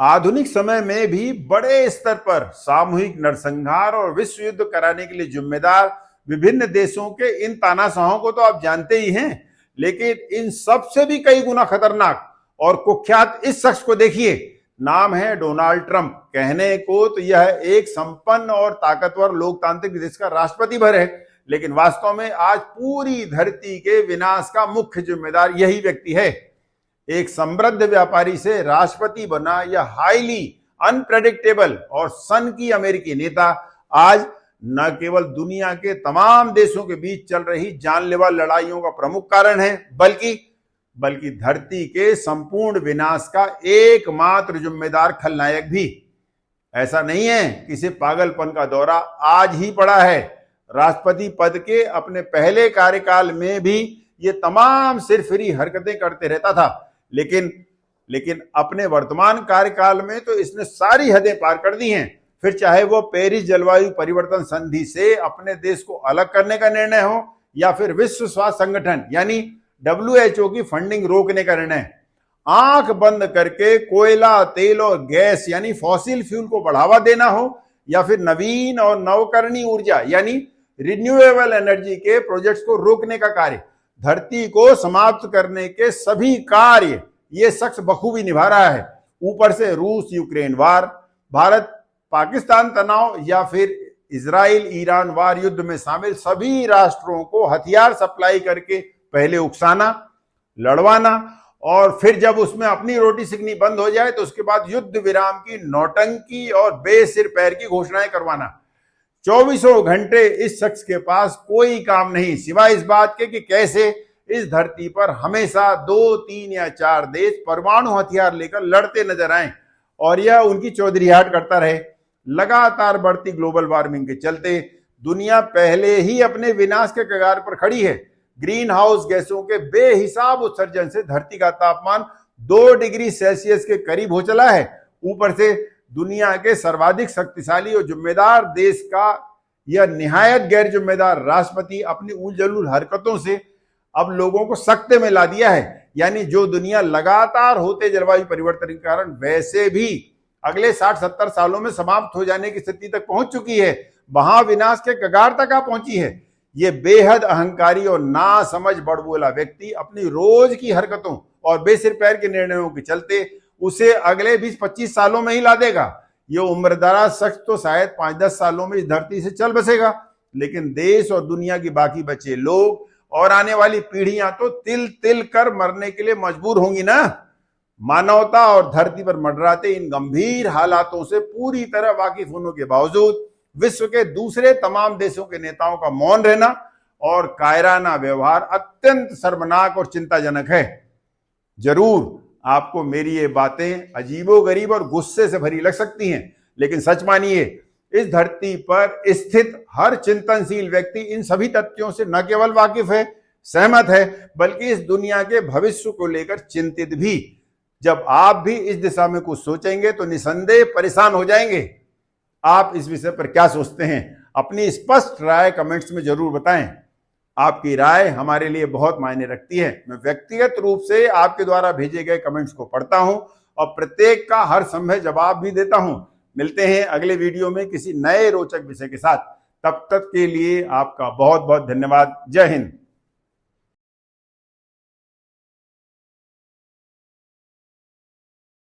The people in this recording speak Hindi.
आधुनिक समय में भी बड़े स्तर पर सामूहिक नरसंहार और विश्व युद्ध कराने के लिए जिम्मेदार विभिन्न देशों के इन तानाशाहों को तो आप जानते ही हैं, लेकिन इन सबसे भी कई गुना खतरनाक और कुख्यात इस शख्स को देखिए। नाम है डोनाल्ड ट्रंप। कहने को तो यह एक संपन्न और ताकतवर लोकतांत्रिक देश का राष्ट्रपति भर है, लेकिन वास्तव में आज पूरी धरती के विनाश का मुख्य जिम्मेदार यही व्यक्ति है। एक समृद्ध व्यापारी से राष्ट्रपति बना यह हाईली अनप्रेडिक्टेबल और सन की अमेरिकी नेता आज न केवल दुनिया के तमाम देशों के बीच चल रही जानलेवा लड़ाइयों का प्रमुख कारण है, बल्कि धरती के संपूर्ण विनाश का एकमात्र जिम्मेदार खलनायक भी। ऐसा नहीं है कि इसे पागलपन का दौरा आज ही पड़ा है। राष्ट्रपति पद के अपने पहले कार्यकाल में भी ये तमाम सिरफिरी हरकतें करते रहता था, लेकिन अपने वर्तमान कार्यकाल में तो इसने सारी हदें पार कर दी हैं। फिर चाहे वो पेरिस जलवायु परिवर्तन संधि से अपने देश को अलग करने का निर्णय हो या फिर विश्व स्वास्थ्य संगठन यानी WHO की फंडिंग रोकने का निर्णय, आंख बंद करके कोयला, तेल और गैस यानी फॉसिल फ्यूल को बढ़ावा देना हो या फिर नवीन और नवकरणीय ऊर्जा यानी रिन्यूएबल एनर्जी के प्रोजेक्ट्स को रोकने का कार्य, धरती को समाप्त करने के सभी कार्य ये शख्स बखूबी निभा रहा है। ऊपर से रूस यूक्रेन वार, भारत पाकिस्तान तनाव या फिर इजराइल ईरान वार युद्ध में शामिल सभी राष्ट्रों को हथियार सप्लाई करके पहले उकसाना, लड़वाना और फिर जब उसमें अपनी रोटी सिकनी बंद हो जाए तो उसके बाद युद्ध विराम की नौटंकी और बेसिर पैर की घोषणाएं करवाना। 24 घंटे इस शख्स के पास कोई काम नहीं सिवाय इस बात के कि कैसे इस धरती पर हमेशा 2, 3 या 4 देश परमाणु हथियार लेकर लड़ते नजर आए और यह उनकी चौधरीहाट करता रहे। लगातार बढ़ती ग्लोबल वार्मिंग के चलते दुनिया पहले ही अपने विनाश के कगार पर खड़ी है। ग्रीन हाउस गैसों के बेहिसाब उत्सर्जन से धरती का तापमान 2 डिग्री सेल्सियस के करीब हो चला है। ऊपर से दुनिया के सर्वाधिक शक्तिशाली और जिम्मेदार देश का यह निहायत गैर जिम्मेदार राष्ट्रपति अपनी उलझुल हरकतों से अब लोगों को सकते में ला दिया है। यानी जो दुनिया लगातार होते जलवायु परिवर्तन के कारण वैसे भी अगले 60-70 सालों में समाप्त हो जाने की स्थिति तक पहुंच चुकी है, वहां विनाश के कगार तक आ पहुंची है। ये बेहद अहंकारी और नासमझ बड़बोला व्यक्ति अपनी रोज की हरकतों और बेसिर पैर के निर्णयों के चलते उसे अगले 20-25 सालों में ही ला देगा। ये उम्रदराज शख्स तो शायद 5-10 सालों में इस धरती से चल बसेगा, लेकिन देश और दुनिया की बाकी बचे लोग और आने वाली पीढ़ियां तो तिल तिल कर मरने के लिए मजबूर होंगी ना। मानवता और धरती पर मंडराते इन गंभीर हालातों से पूरी तरह वाकिफ होने के बावजूद विश्व के दूसरे तमाम देशों के नेताओं का मौन रहना और कायराना व्यवहार अत्यंत शर्मनाक और चिंताजनक है। जरूर आपको मेरी ये बातें अजीबोगरीब और गुस्से से भरी लग सकती हैं, लेकिन सच मानिए इस धरती पर स्थित हर चिंतनशील व्यक्ति इन सभी तथ्यों से न केवल वाकिफ है, सहमत है, बल्कि इस दुनिया के भविष्य को लेकर चिंतित भी। जब आप भी इस दिशा में कुछ सोचेंगे तो निसंदेह परेशान हो जाएंगे। आप इस विषय पर क्या सोचते हैं? अपनी स्पष्ट राय कमेंट्स में जरूर बताएं। आपकी राय हमारे लिए बहुत मायने रखती है। मैं व्यक्तिगत रूप से आपके द्वारा भेजे गए कमेंट्स को पढ़ता हूं और प्रत्येक का हर संभव जवाब भी देता हूं। मिलते हैं अगले वीडियो में किसी नए रोचक विषय के साथ। तब तक के लिए आपका बहुत बहुत धन्यवाद। जय हिंद।